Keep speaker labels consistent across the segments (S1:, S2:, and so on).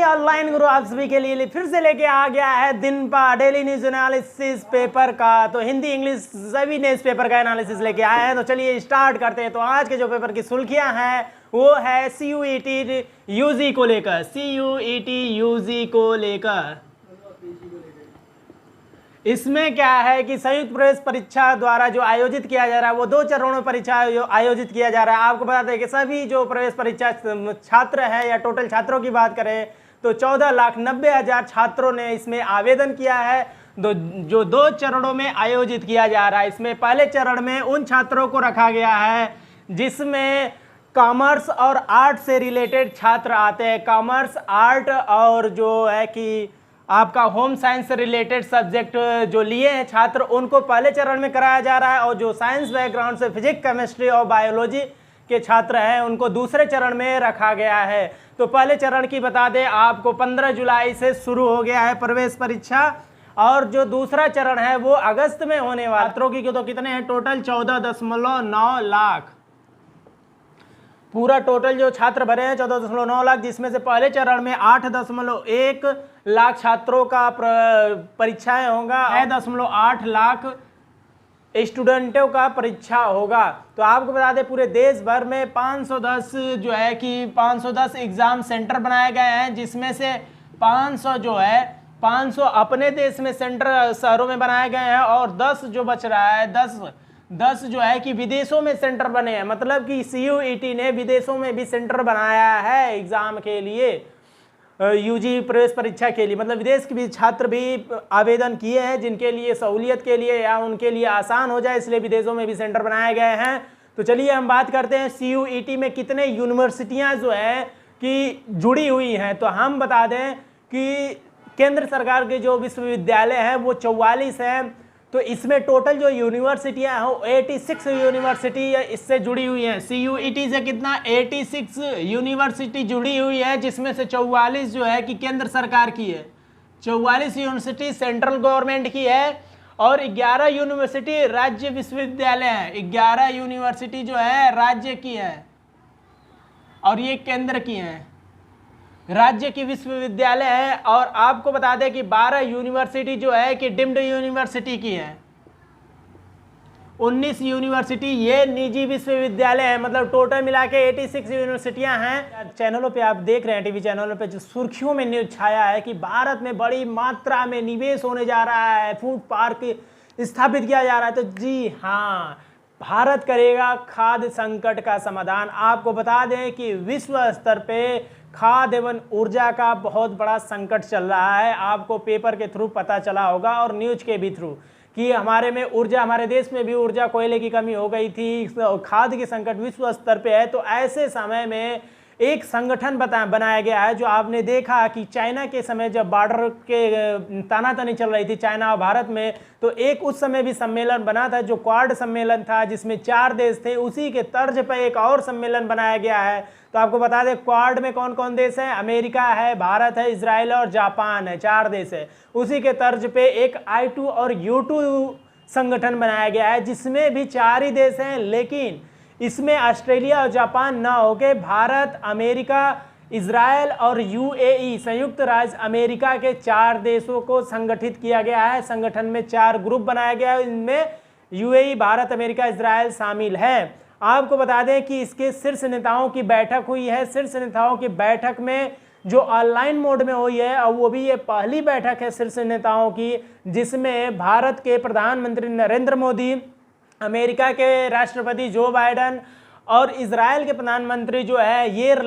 S1: Online गुरु आप सभी के लिए फिर से लेके आ गया है दिन पा डेली न्यूज एनालिसिस पेपर का। तो हिंदी इंग्लिश सभी न्यूज पेपर का एनालिसिस लेके आए हैं। तो चलिए स्टार्ट करते हैं। तो आज के जो पेपर की सुर्खियां हैं वो है CUET यूजी को लेकर, CUET यूजी को लेकर। इसमें क्या है कि संयुक्त प्रवेश परीक्षा द्वारा जो आयोजित किया जा रहा है वो 2 चरणों में परीक्षा आयोजित किया जा रहा है। आपको बता दें कि सभी जो प्रवेश परीक्षा छात्र है या टोटल छात्रों की बात करें तो 14,90,000 छात्रों ने इसमें आवेदन किया है। जो 2 चरणों में आयोजित किया जा रहा है। इसमें पहले चरण में उन छात्रों को रखा गया है जिसमें कॉमर्स और आर्ट से रिलेटेड छात्र आते हैं। कॉमर्स, आर्ट और जो है कि आपका होम साइंस से रिलेटेड सब्जेक्ट जो लिए हैं छात्र उनको पहले चरण में कराया जा रहा है, और जो साइंस बैकग्राउंड से फिजिक्स, केमिस्ट्री और बायोलॉजी के छात्र हैं उनको दूसरे चरण में रखा गया है। तो पहले चरण की बता दें आपको 15 जुलाई से शुरू हो गया है प्रवेश परीक्षा, और जो दूसरा चरण है वो अगस्त में होने वाला। छात्रों की तो कितने हैं टोटल 14.9 लाख। पूरा टोटल जो छात्र भरे हैं 14.9 लाख, जिसमें से पहले चरण में 8.1 लाख छात्रों का परीक्षाएं होगा, 6.8 लाख स्टूडेंटों का परीक्षा होगा। तो आपको बता दें पूरे देश भर में 510 जो है कि 510 एग्जाम सेंटर बनाए गए हैं, जिसमें से 500 जो है 500 अपने देश में सेंटर शहरों में बनाए गए हैं, और 10 जो बच रहा है 10 जो है कि विदेशों में सेंटर बने हैं। मतलब कि CUET ने विदेशों में भी सेंटर बनाया है एग्जाम के लिए, यूजी प्रवेश परीक्षा के लिए। मतलब विदेश के भी छात्र भी आवेदन किए हैं जिनके लिए सहूलियत के लिए या उनके लिए आसान हो जाए, इसलिए विदेशों में भी सेंटर बनाए गए हैं। तो चलिए हम बात करते हैं CUET में कितने यूनिवर्सिटियां जो है कि जुड़ी हुई हैं। तो हम बता दें कि केंद्र सरकार के जो विश्वविद्यालय हैं वो 44 हैं। तो इसमें टोटल जो यूनिवर्सिटियां हैं 86 यूनिवर्सिटी इससे जुड़ी हुई हैं। CUET से कितना 86 यूनिवर्सिटी जुड़ी हुई है, जिसमें से 44 जो है कि केंद्र सरकार की है, 44 यूनिवर्सिटी सेंट्रल गवर्नमेंट की है, और 11 यूनिवर्सिटी राज्य विश्वविद्यालय है। 11 यूनिवर्सिटी जो है राज्य की है और ये केंद्र की है, राज्य की विश्वविद्यालय है। और आपको बता दें कि 12 यूनिवर्सिटी जो है कि डीम्ड यूनिवर्सिटी की है, 19 यूनिवर्सिटी ये निजी विश्वविद्यालय है। मतलब टोटल मिला के 86 यूनिवर्सिटियां हैं। चैनलों पे आप देख रहे हैं, टीवी चैनलों पे जो सुर्खियों में न्यूज छाया है कि भारत में बड़ी मात्रा में निवेश होने जा रहा है, फूड पार्क स्थापित किया जा रहा है। तो जी हाँ, भारत करेगा खाद्य संकट का समाधान। आपको बता दें कि विश्व स्तर पे खाद्य एवं ऊर्जा का बहुत बड़ा संकट चल रहा है। आपको पेपर के थ्रू पता चला होगा और न्यूज के भी थ्रू कि हमारे देश में भी ऊर्जा, कोयले की कमी हो गई थी, खाद्य की संकट विश्व स्तर पे है। तो ऐसे समय में एक संगठन बनाया गया है। जो आपने देखा कि चाइना के समय जब बॉर्डर के तानातनी चल रही थी चाइना और भारत में, तो एक उस समय भी सम्मेलन बना था जो क्वाड सम्मेलन था, जिसमें 4 देश थे। उसी के तर्ज पर एक और सम्मेलन बनाया गया है। तो आपको बता दें क्वाड में कौन कौन देश हैं, अमेरिका है, भारत है, इजराइल और जापान है, 4 देश है। उसी के तर्ज पे एक I2 और U2 संगठन बनाया गया है, जिसमें भी 4 ही देश हैं, लेकिन इसमें ऑस्ट्रेलिया और जापान ना होके भारत, अमेरिका, इजराइल और UAE संयुक्त राज्य अमेरिका के 4 देशों को संगठित किया गया है। संगठन में 4 ग्रुप बनाया गया है, इनमें UAE, भारत, अमेरिका, इजराइल शामिल है। आपको बता दें कि इसके शीर्ष नेताओं की बैठक हुई है। शीर्ष नेताओं की बैठक में जो ऑनलाइन मोड में हुई है, और वो भी ये पहली बैठक है शीर्ष नेताओं की, जिसमें भारत के प्रधानमंत्री नरेंद्र मोदी, अमेरिका के राष्ट्रपति जो बाइडन और इजराइल के प्रधानमंत्री जो है येर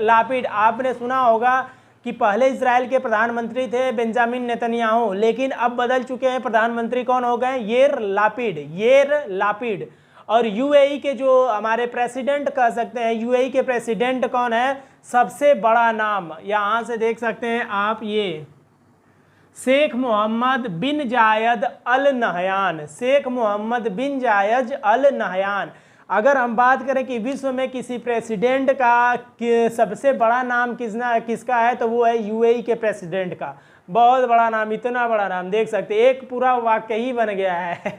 S1: लापिड। आपने सुना होगा कि पहले इजराइल के प्रधानमंत्री थे बेंजामिन नेतन्याहू, लेकिन अब बदल चुके हैं। प्रधानमंत्री कौन हो गए, येर लापिड। और UAE के जो हमारे प्रेसिडेंट कह सकते हैं, UAE के प्रेसिडेंट कौन है, सबसे बड़ा नाम यहाँ से देख सकते हैं आप, ये शेख मोहम्मद बिन जायद अल नहयान। शेख मोहम्मद बिन जायद अल नहयान। अगर हम बात करें कि विश्व में किसी प्रेसिडेंट का सबसे बड़ा नाम किसका है, तो वो है UAE के प्रेसिडेंट का। बहुत बड़ा नाम, इतना बड़ा नाम देख सकते, एक पूरा वाक्य ही बन गया है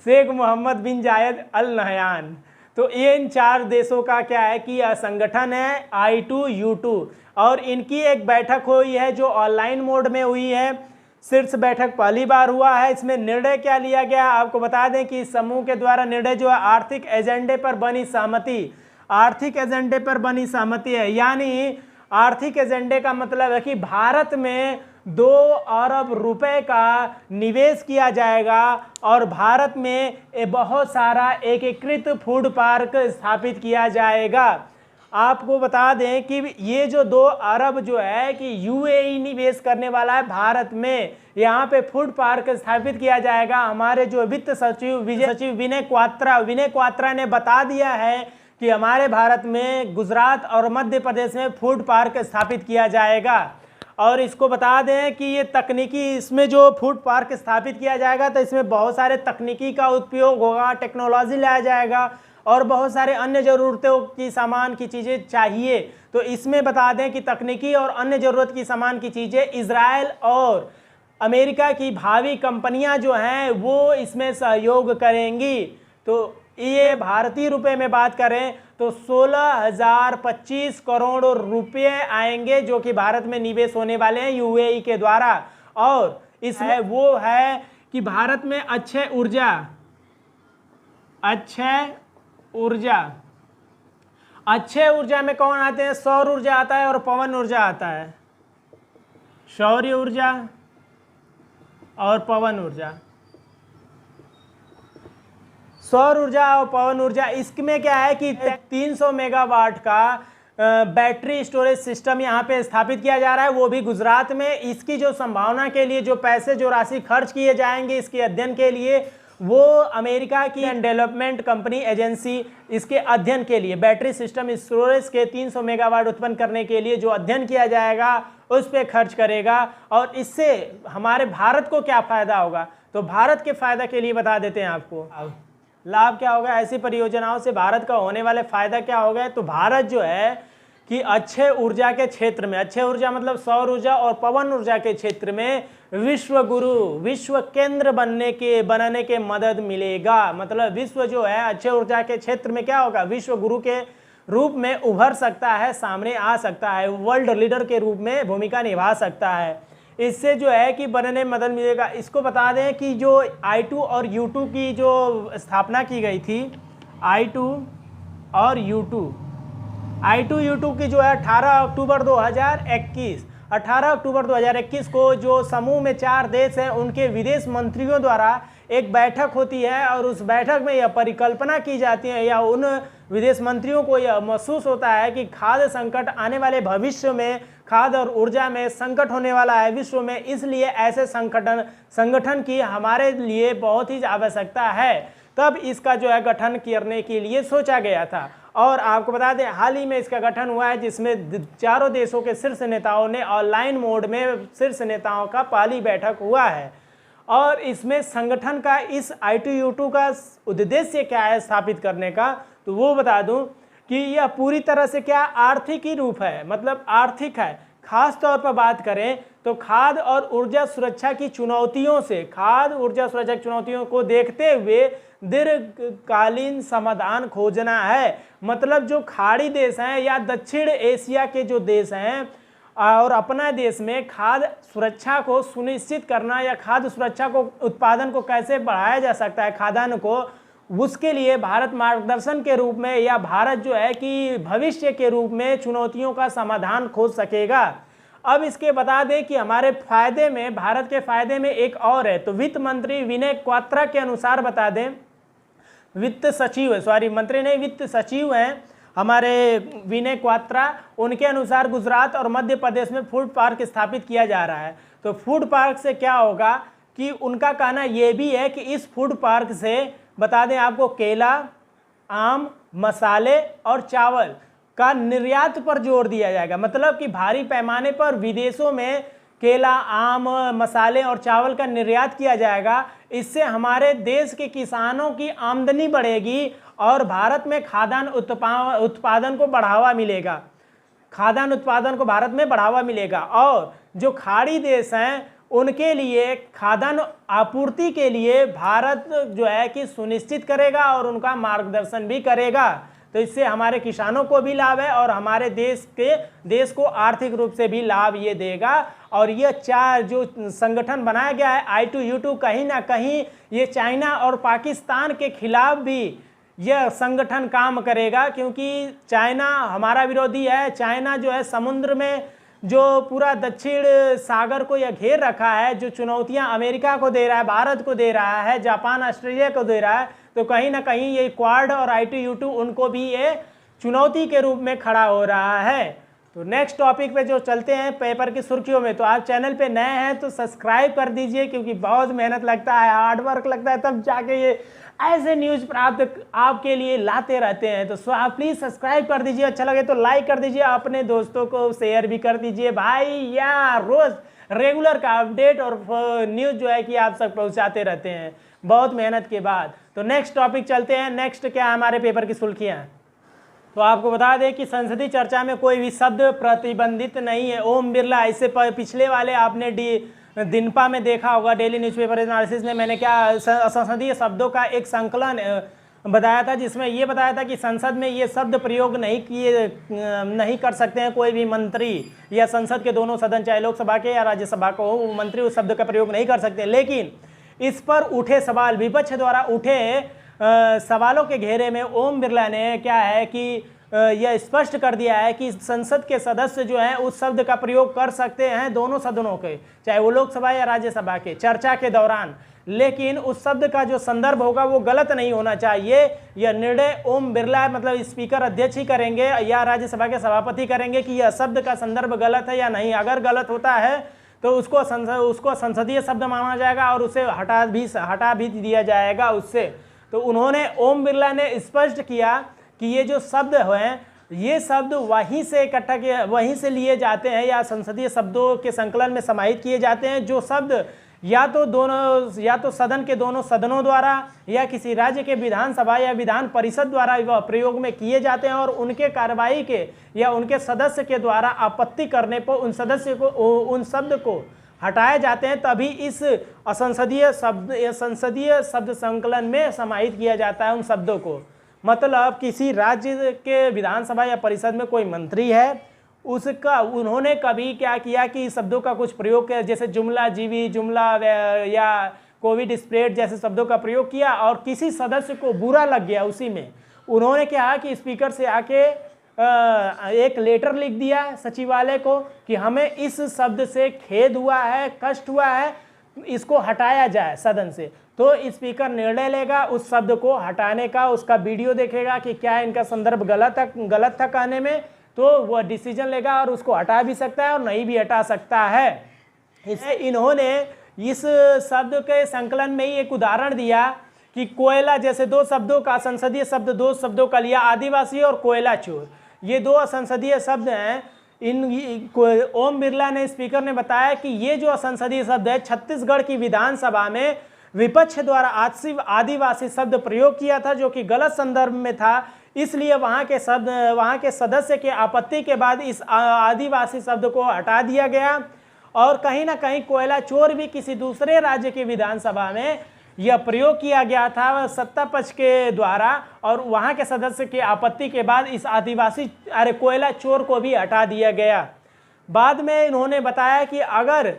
S1: शेख मोहम्मद बिन जायद अल नहयान। तो इन 4 देशों का क्या है कि यह संगठन है I2U2। और इनकी एक बैठक हुई है जो ऑनलाइन मोड में हुई है। शीर्ष बैठक पहली बार हुआ है। इसमें निर्णय क्या लिया गया, आपको बता दें कि इस समूह के द्वारा निर्णय जो है आर्थिक एजेंडे पर बनी सहमति, आर्थिक एजेंडे पर बनी सहमति है। यानी आर्थिक एजेंडे का मतलब है कि भारत में 2 अरब रुपए का निवेश किया जाएगा और भारत में बहुत सारा एकीकृत फूड पार्क स्थापित किया जाएगा। आपको बता दें कि ये जो 2 अरब जो है कि यूएई निवेश करने वाला है भारत में, यहाँ पे फूड पार्क स्थापित किया जाएगा। हमारे जो वित्त सचिव विनय क्वात्रा ने बता दिया है कि हमारे भारत में गुजरात और मध्य प्रदेश में फूड पार्क स्थापित किया जाएगा। और इसको बता दें कि ये तकनीकी, इसमें जो फूड पार्क स्थापित किया जाएगा तो इसमें बहुत सारे तकनीकी का उपयोग होगा, टेक्नोलॉजी लाया जाएगा और बहुत सारे अन्य ज़रूरतों की सामान की चीज़ें चाहिए। तो इसमें बता दें कि तकनीकी और अन्य ज़रूरत की सामान की चीज़ें इजराइल और अमेरिका की भावी कंपनियां जो हैं वो इसमें सहयोग करेंगी। तो ये भारतीय रुपए में बात करें तो 16,025 करोड़ रुपए आएंगे जो कि भारत में निवेश होने वाले हैं यूएई के द्वारा। और इसमें वो है कि भारत में अक्षय ऊर्जा में कौन आते हैं, सौर ऊर्जा आता है और पवन ऊर्जा आता है, सौर ऊर्जा और पवन ऊर्जा। सौर ऊर्जा और पवन ऊर्जा, इसमें क्या है कि 300 मेगावाट का बैटरी स्टोरेज सिस्टम यहाँ पे स्थापित किया जा रहा है, वो भी गुजरात में। इसकी जो संभावना के लिए जो पैसे जो राशि खर्च किए जाएंगे इसके अध्ययन के लिए, वो अमेरिका की डेवलपमेंट कंपनी एजेंसी इसके अध्ययन के लिए बैटरी सिस्टम स्टोरेज के 300 मेगावाट उत्पन्न करने के लिए जो अध्ययन किया जाएगा उस पर खर्च करेगा। और इससे हमारे भारत को क्या फ़ायदा होगा, तो भारत के फ़ायदा के लिए बता देते हैं आपको लाभ क्या होगा। ऐसी परियोजनाओं से भारत का होने वाले फ़ायदा क्या होगा, तो भारत जो है कि अक्षय ऊर्जा के क्षेत्र में, अक्षय ऊर्जा मतलब सौर ऊर्जा और पवन ऊर्जा के क्षेत्र में विश्व गुरु, विश्व केंद्र बनने के मदद मिलेगा। मतलब विश्व जो है अक्षय ऊर्जा के क्षेत्र में क्या होगा, विश्व गुरु के रूप में उभर सकता है, सामने आ सकता है, वर्ल्ड लीडर के रूप में भूमिका निभा सकता है। इससे जो है कि बनने में मदद मिलेगा। इसको बता दें कि जो I2 और U2 की जो स्थापना की गई थी, I2 और U2 की जो है 18 अक्टूबर 2021 को जो समूह में 4 देश हैं उनके विदेश मंत्रियों द्वारा एक बैठक होती है और उस बैठक में यह परिकल्पना की जाती है या उन विदेश मंत्रियों को यह महसूस होता है कि खाद्य संकट आने वाले भविष्य में खाद्य और ऊर्जा में संकट होने वाला है विश्व में, इसलिए ऐसे संगठन की हमारे लिए बहुत ही आवश्यकता है। तब इसका जो है गठन करने के लिए सोचा गया था। और आपको बता दें हाल ही में इसका गठन हुआ है जिसमें चारों देशों के शीर्ष नेताओं ने ऑनलाइन मोड में शीर्ष नेताओं का पहली बैठक हुआ है। और इसमें संगठन का इस I2U2 का उद्देश्य क्या है स्थापित करने का, तो वो बता दूं कि यह पूरी तरह से क्या आर्थिक ही रूप है, मतलब आर्थिक है। खास तौर पर बात करें तो खाद्य और ऊर्जा सुरक्षा की चुनौतियों को देखते हुए दीर्घकालीन समाधान खोजना है। मतलब जो खाड़ी देश हैं या दक्षिण एशिया के जो देश हैं और अपना देश में खाद्य सुरक्षा को सुनिश्चित करना या खाद्य सुरक्षा को उत्पादन को कैसे बढ़ाया जा सकता है खाद्यान्न को, उसके लिए भारत मार्गदर्शन के रूप में या भारत जो है कि भविष्य के रूप में चुनौतियों का समाधान खोज सकेगा। अब इसके बता दें कि हमारे फायदे में, भारत के फायदे में एक और है। तो वित्त मंत्री विनय क्वात्रा के अनुसार बता दें, वित्त सचिव हैं हमारे विनय क्वात्रा, उनके अनुसार गुजरात और मध्य प्रदेश में फूड पार्क स्थापित किया जा रहा है। तो फूड पार्क से क्या होगा कि उनका कहना यह भी है कि इस फूड पार्क से बता दें आपको केला, आम, मसाले और चावल का निर्यात पर जोर दिया जाएगा। मतलब कि भारी पैमाने पर विदेशों में केला, आम, मसाले और चावल का निर्यात किया जाएगा। इससे हमारे देश के किसानों की आमदनी बढ़ेगी और भारत में खाद्यान्न उत्पादन को बढ़ावा मिलेगा। खाद्यान्न उत्पादन को भारत में बढ़ावा मिलेगा और जो खाड़ी देश हैं उनके लिए खाद्यान्न आपूर्ति के लिए भारत जो है कि सुनिश्चित करेगा और उनका मार्गदर्शन भी करेगा। तो इससे हमारे किसानों को भी लाभ है और हमारे देश को आर्थिक रूप से भी लाभ ये देगा। और ये चार जो संगठन बनाया गया है I2U2, कहीं ना कहीं ये चाइना और पाकिस्तान के खिलाफ भी यह संगठन काम करेगा, क्योंकि चाइना हमारा विरोधी है। चाइना जो है समुद्र में जो पूरा दक्षिण सागर को यह घेर रखा है, जो चुनौतियां अमेरिका को दे रहा है, भारत को दे रहा है, जापान ऑस्ट्रेलिया को दे रहा है, तो कहीं ना कहीं ये क्वाड और I2U2 उनको भी ये चुनौती के रूप में खड़ा हो रहा है। तो नेक्स्ट टॉपिक पे जो चलते हैं पेपर की सुर्खियों में, तो आप चैनल पे नए हैं तो सब्सक्राइब कर दीजिए, क्योंकि बहुत मेहनत लगता है, हार्ड वर्क लगता है, तब जाके ये ऐसे न्यूज़ प्राप्त आपके लिए लाते रहते हैं। तो आप प्लीज़ सब्सक्राइब कर दीजिए, अच्छा लगे तो लाइक कर दीजिए, अपने दोस्तों को शेयर भी कर दीजिए भाई। या रोज़ रेगुलर का अपडेट और न्यूज़ जो है कि आप सब पहुंचाते रहते हैं बहुत मेहनत के बाद। तो नेक्स्ट टॉपिक चलते हैं। नेक्स्ट क्या है हमारे पेपर की सुर्खियाँ, तो आपको बता दें कि संसदीय चर्चा में कोई भी शब्द प्रतिबंधित नहीं है। ओम बिरला, इससे पिछले वाले आपने दिनपा में देखा होगा, डेली न्यूज़पेपर एनालिसिस में मैंने क्या संसदीय शब्दों का एक संकलन बताया था, जिसमें ये बताया था कि संसद में ये शब्द प्रयोग नहीं कर सकते हैं कोई भी मंत्री या संसद के दोनों सदन, चाहे लोकसभा के या राज्यसभा को हो, मंत्री उस शब्द का प्रयोग नहीं कर सकते। लेकिन इस पर उठे सवाल, विपक्ष द्वारा उठे सवालों के घेरे में ओम बिरला ने क्या है कि यह स्पष्ट कर दिया है कि संसद के सदस्य जो हैं उस शब्द का प्रयोग कर सकते हैं दोनों सदनों के, चाहे वो लोकसभा या राज्यसभा के, चर्चा के दौरान, लेकिन उस शब्द का जो संदर्भ होगा वो गलत नहीं होना चाहिए। यह निर्णय ओम बिरला मतलब स्पीकर अध्यक्ष ही करेंगे या राज्यसभा के सभापति करेंगे कि यह शब्द का संदर्भ गलत है या नहीं। अगर गलत होता है तो उसको संसदीय शब्द माना जाएगा और उसे हटा भी दिया जाएगा उससे। तो उन्होंने ओम बिरला ने स्पष्ट किया कि ये जो शब्द हैं ये शब्द वहीं से लिए जाते हैं या संसदीय शब्दों के संकलन में समाहित किए जाते हैं, जो शब्द या तो सदन के दोनों सदनों द्वारा या किसी राज्य के विधानसभा या विधान परिषद द्वारा प्रयोग में किए जाते हैं और उनके कार्रवाई के या उनके सदस्य के द्वारा आपत्ति करने पर उन शब्द को हटाए जाते हैं, तभी इस संसदीय शब्द संकलन में समाहित किया जाता है उन शब्दों को। मतलब किसी राज्य के विधानसभा या परिषद में कोई मंत्री है, उसका उन्होंने कभी क्या किया कि शब्दों का कुछ प्रयोग किया, जैसे जुमला जीवी, जुमला या कोविड स्प्रेड जैसे शब्दों का प्रयोग किया और किसी सदस्य को बुरा लग गया, उसी में उन्होंने क्या कि स्पीकर से आके एक लेटर लिख दिया सचिवालय को कि हमें इस शब्द से खेद हुआ है, कष्ट हुआ है, इसको हटाया जाए सदन से। तो स्पीकर निर्णय लेगा उस शब्द को हटाने का, उसका वीडियो देखेगा कि क्या इनका संदर्भ गलत था कहने में, तो वह डिसीजन लेगा और उसको हटा भी सकता है और नहीं भी हटा सकता है। इन्होंने इस शब्द के संकलन में ही एक उदाहरण दिया कि कोयला, जैसे दो शब्दों का संसदीय शब्द दो शब्दों का लिया, आदिवासी और कोयला चोर, ये दो संसदीय शब्द हैं। ओम बिरला ने स्पीकर ने बताया कि ये जो संसदीय शब्द है छत्तीसगढ़ की विधानसभा में विपक्ष द्वारा आदिवासी शब्द प्रयोग किया था, जो कि गलत संदर्भ में था, इसलिए वहाँ के सदस्य के आपत्ति के बाद इस आदिवासी शब्द को हटा दिया गया। और कहीं ना कहीं कोयला चोर भी किसी दूसरे राज्य की विधानसभा में यह प्रयोग किया गया था सत्ता पक्ष के द्वारा, और वहाँ के सदस्य की आपत्ति के बाद इस कोयला चोर को भी हटा दिया गया। बाद में इन्होंने बताया कि अगर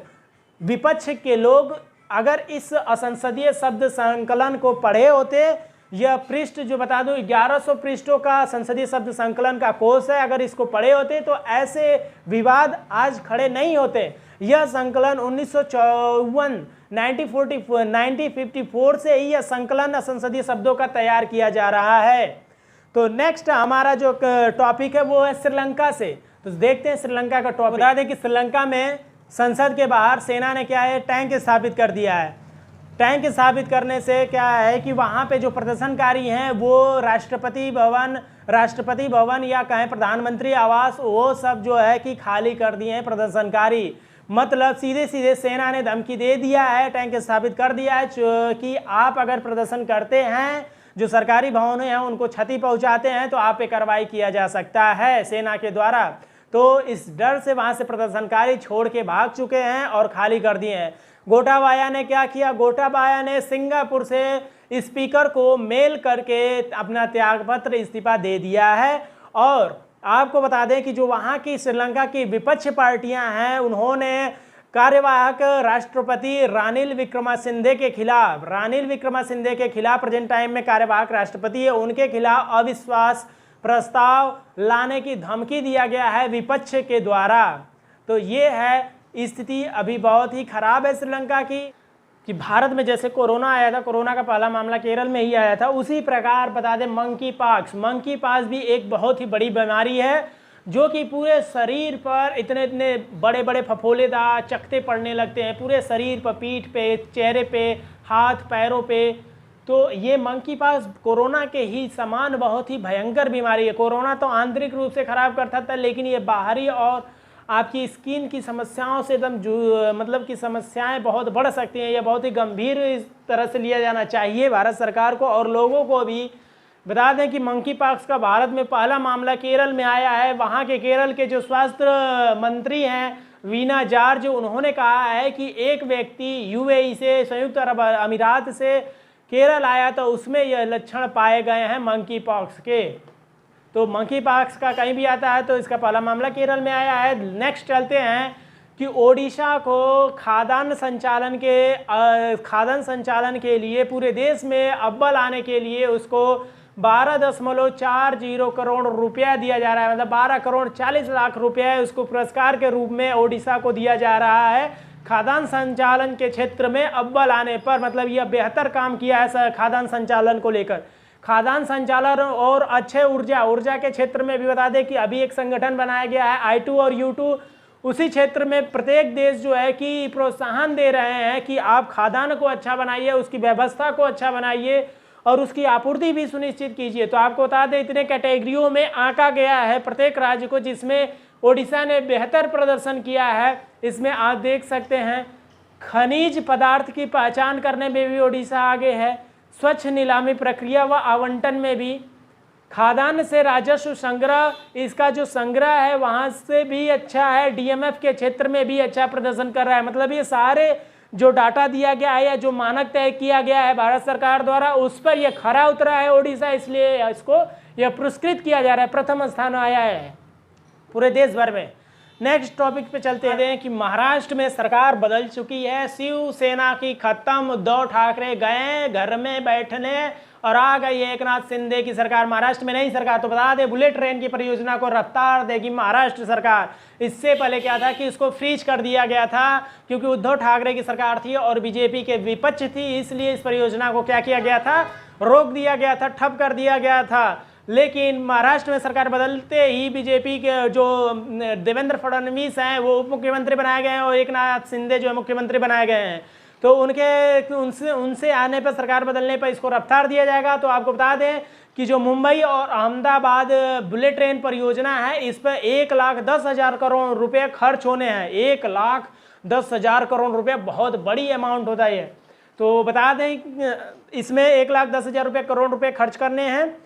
S1: विपक्ष के लोग अगर इस असंसदीय शब्द संकलन को पढ़े होते, यह पृष्ठ जो बता दूं 1100 पृष्ठों का संसदीय शब्द संकलन का कोर्स है, अगर इसको पढ़े होते तो ऐसे विवाद आज खड़े नहीं होते। यह संकलन 1954 से ही यह संकलन संसदीय शब्दों का तैयार किया जा रहा है। तो नेक्स्ट हमारा जो टॉपिक है वो है श्रीलंका से। तो देखते हैं श्रीलंका का टॉपिक। बता दें कि श्रीलंका में संसद के बाहर सेना ने क्या है, टैंक स्थापित कर दिया है। टैंक स्थापित करने से क्या है कि वहाँ पे जो प्रदर्शनकारी हैं वो राष्ट्रपति भवन या कहें प्रधानमंत्री आवास, वो सब जो है कि खाली कर दिए हैं प्रदर्शनकारी। मतलब सीधे सीधे सेना ने धमकी दे दिया है, टैंक स्थापित कर दिया है कि आप अगर प्रदर्शन करते हैं, जो सरकारी भवन हैं उनको क्षति पहुँचाते हैं, तो आप पे कार्रवाई किया जा सकता है सेना के द्वारा। तो इस डर से वहाँ से प्रदर्शनकारी छोड़ के भाग चुके हैं और खाली कर दिए हैं। गोटाबाया ने क्या किया, गोटाबाया ने सिंगापुर से स्पीकर को मेल करके अपना त्यागपत्र इस्तीफा दे दिया है। और आपको बता दें कि जो वहाँ की श्रीलंका की विपक्ष पार्टियां हैं, उन्होंने कार्यवाहक राष्ट्रपति रानिल विक्रमासिंघे के खिलाफ प्रेजेंट टाइम में कार्यवाहक राष्ट्रपति है, उनके खिलाफ अविश्वास प्रस्ताव लाने की धमकी दिया गया है विपक्ष के द्वारा। तो ये है स्थिति अभी बहुत ही खराब है श्रीलंका की, कि भारत में जैसे कोरोना आया था, कोरोना का पहला मामला केरल में ही आया था, उसी प्रकार बता दें मंकी पॉक्स भी एक बहुत ही बड़ी बीमारी है जो कि पूरे शरीर पर इतने इतने बड़े बड़े फफोलेदार चकते पड़ने लगते हैं, पूरे शरीर पर, पीठ पे, चेहरे पे, हाथ पैरों पे। तो ये मंकी पॉक्स कोरोना के ही समान बहुत ही भयंकर बीमारी है। कोरोना तो आंतरिक रूप से खराब करता था, लेकिन ये बाहरी और आपकी स्किन की समस्याओं से एकदम मतलब कि समस्याएं बहुत बढ़ सकती हैं। यह बहुत ही गंभीर इस तरह से लिया जाना चाहिए भारत सरकार को और लोगों को भी। बता दें कि मंकी पॉक्स का भारत में पहला मामला केरल में आया है। वहाँ के केरल के जो स्वास्थ्य मंत्री हैं वीना जॉर्ज, उन्होंने कहा है कि एक व्यक्ति यूएई से, संयुक्त अरब अमीरात से केरल आया तो उसमें यह लक्षण पाए गए हैं मंकी पॉक्स के। तो मंकी पॉक्स का कहीं भी आता है तो इसका पहला मामला केरल में आया है। नेक्स्ट चलते हैं कि ओडिशा को खाद्यान्न संचालन के लिए पूरे देश में अव्वल आने के लिए उसको 12.40 करोड़ रुपया दिया जा रहा है, मतलब 12 करोड़ 40 लाख रुपया उसको पुरस्कार के रूप में ओडिशा को दिया जा रहा है खाद्यान्न संचालन के क्षेत्र में अव्वल आने पर। मतलब यह बेहतर काम किया है खाद्यान्न संचालन को लेकर। खाद्यान्न संचालन और अक्षय ऊर्जा के क्षेत्र में भी बता दें कि अभी एक संगठन बनाया गया है I2 और U2। उसी क्षेत्र में प्रत्येक देश जो है कि प्रोत्साहन दे रहे हैं कि आप खाद्यान्न को अच्छा बनाइए, उसकी व्यवस्था को अच्छा बनाइए और उसकी आपूर्ति भी सुनिश्चित कीजिए। तो आपको बता दें इतने कैटेगरियों में आंका गया है प्रत्येक राज्य को, जिसमें ओडिशा ने बेहतर प्रदर्शन किया है। इसमें आप देख सकते हैं खनिज पदार्थ की पहचान करने में भी ओडिशा आगे है, स्वच्छ नीलामी प्रक्रिया व आवंटन में भी, खाद्यान्न से राजस्व संग्रह, इसका जो संग्रह है वहाँ से भी अच्छा है, डीएमएफ के क्षेत्र में भी अच्छा प्रदर्शन कर रहा है। मतलब ये सारे जो डाटा दिया गया है या जो मानक तय किया गया है भारत सरकार द्वारा, उस पर यह खरा उतरा है ओडिशा, इसलिए इसको यह पुरस्कृत किया जा रहा है, प्रथम स्थान आया है पूरे देश भर में। नेक्स्ट टॉपिक पे चलते हैं कि महाराष्ट्र में सरकार बदल चुकी है, शिवसेना की खत्म, उद्धव ठाकरे गए घर में बैठने और आ गई एकनाथ शिंदे की सरकार। महाराष्ट्र में नई सरकार। तो बता दें बुलेट ट्रेन की परियोजना को रफ्तार देगी महाराष्ट्र सरकार। इससे पहले क्या था कि इसको फ्रीज कर दिया गया था क्योंकि उद्धव ठाकरे की सरकार थी और बीजेपी के विपक्ष थी, इसलिए इस परियोजना को क्या किया गया था, रोक दिया गया था, ठप कर दिया गया था। लेकिन महाराष्ट्र में सरकार बदलते ही बीजेपी के जो देवेंद्र फडणवीस हैं वो उप मुख्यमंत्री बनाए गए हैं और एकनाथ शिंदे जो है मुख्यमंत्री बनाए गए हैं। तो उनसे आने पर, सरकार बदलने पर इसको रफ्तार दिया जाएगा। तो आपको बता दें कि जो मुंबई और अहमदाबाद बुलेट ट्रेन परियोजना है, इस पर 1,10,000 करोड़ रुपए खर्च होने हैं। 1,10,000 करोड़ रुपए बहुत बड़ी अमाउंट होता है। तो बता दें इसमें 1,10,000 करोड़ रुपए खर्च करने हैं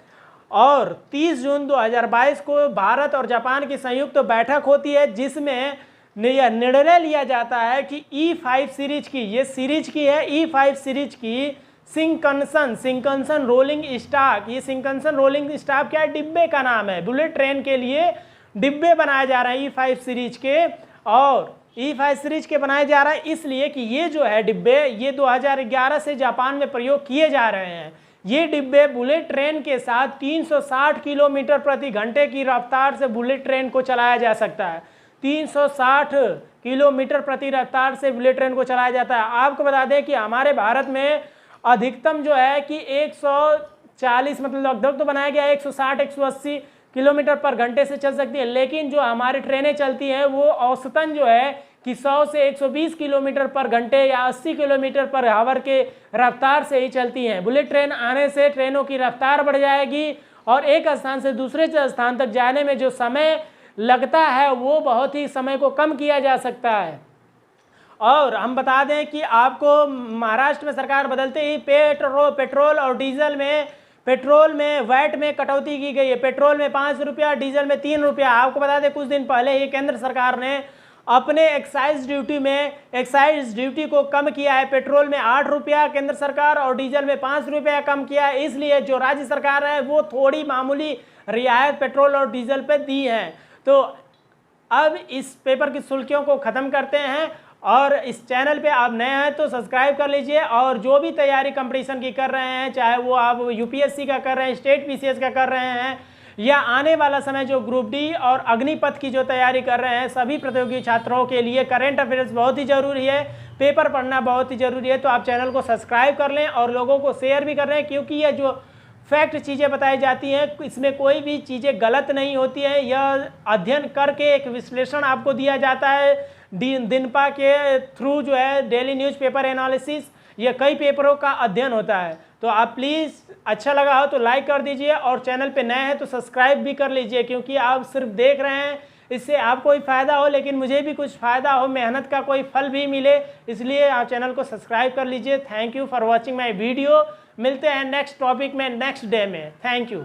S1: और 30 जून 2022 को भारत और जापान की संयुक्त बैठक होती है, जिसमें यह निर्णय लिया जाता है कि E5 सीरीज की, ये सीरीज की है E5 सीरीज की शिंकनसन रोलिंग स्टॉक। ये शिंकनसन रोलिंग स्टॉक क्या है, डिब्बे का नाम है। बुलेट ट्रेन के लिए डिब्बे बनाए जा रहे हैं E5 सीरीज के, और E5 सीरीज के बनाए जा रहा है इसलिए कि ये जो है डिब्बे, ये 2011 से जापान में प्रयोग किए जा रहे हैं। ये डिब्बे बुलेट ट्रेन के साथ 360 किलोमीटर प्रति घंटे की रफ्तार से बुलेट ट्रेन को चलाया जा सकता है। 360 किलोमीटर प्रति रफ्तार से बुलेट ट्रेन को चलाया जाता है। आपको बता दें कि हमारे भारत में अधिकतम जो है कि 140 मतलब लगभग तो बनाया गया 160-180 किलोमीटर पर घंटे से चल सकती है, लेकिन जो हमारी ट्रेनें चलती हैं वो औसतन जो है कि 100 से 120 किलोमीटर पर घंटे या 80 किलोमीटर पर आवर के रफ्तार से ही चलती हैं। बुलेट ट्रेन आने से ट्रेनों की रफ्तार बढ़ जाएगी और एक स्थान से दूसरे स्थान तक जाने में जो समय लगता है वो बहुत ही समय को कम किया जा सकता है। और हम बता दें कि आपको महाराष्ट्र में सरकार बदलते ही पेट्रोल और डीजल में, पेट्रोल में वैट में कटौती की गई है। पेट्रोल में 5 रुपया, डीजल में 3 रुपया। आपको बता दें कुछ दिन पहले ही केंद्र सरकार ने अपने एक्साइज ड्यूटी को कम किया है। पेट्रोल में 8 रुपया केंद्र सरकार और डीजल में 5 रुपया कम किया है। इसलिए जो राज्य सरकार है वो थोड़ी मामूली रियायत पेट्रोल और डीजल पे दी है। तो अब इस पेपर की सुर्खियों को ख़त्म करते हैं, और इस चैनल पे आप नए हैं तो सब्सक्राइब कर लीजिए। और जो भी तैयारी कंपटीशन की कर रहे हैं, चाहे वो आप यूपीएससी का कर रहे हैं, स्टेट पीसीएस का कर रहे हैं, या आने वाला समय जो ग्रुप डी और अग्निपथ की जो तैयारी कर रहे हैं, सभी प्रतियोगी छात्रों के लिए करंट अफेयर्स बहुत ही ज़रूरी है, पेपर पढ़ना बहुत ही ज़रूरी है। तो आप चैनल को सब्सक्राइब कर लें और लोगों को शेयर भी कर लें, क्योंकि ये जो फैक्ट चीज़ें बताई जाती हैं इसमें कोई भी चीज़ें गलत नहीं होती है। यह अध्ययन करके एक विश्लेषण आपको दिया जाता है दिनपा के थ्रू, जो है डेली न्यूज़पेपर एनालिसिस, ये कई पेपरों का अध्ययन होता है। तो आप प्लीज़, अच्छा लगा हो तो लाइक कर दीजिए, और चैनल पे नए हैं तो सब्सक्राइब भी कर लीजिए, क्योंकि आप सिर्फ देख रहे हैं, इससे आपको ही फ़ायदा हो लेकिन मुझे भी कुछ फ़ायदा हो, मेहनत का कोई फल भी मिले, इसलिए आप चैनल को सब्सक्राइब कर लीजिए। Thank you for watching my video. मिलते हैं नेक्स्ट टॉपिक में, नेक्स्ट डे में। Thank you.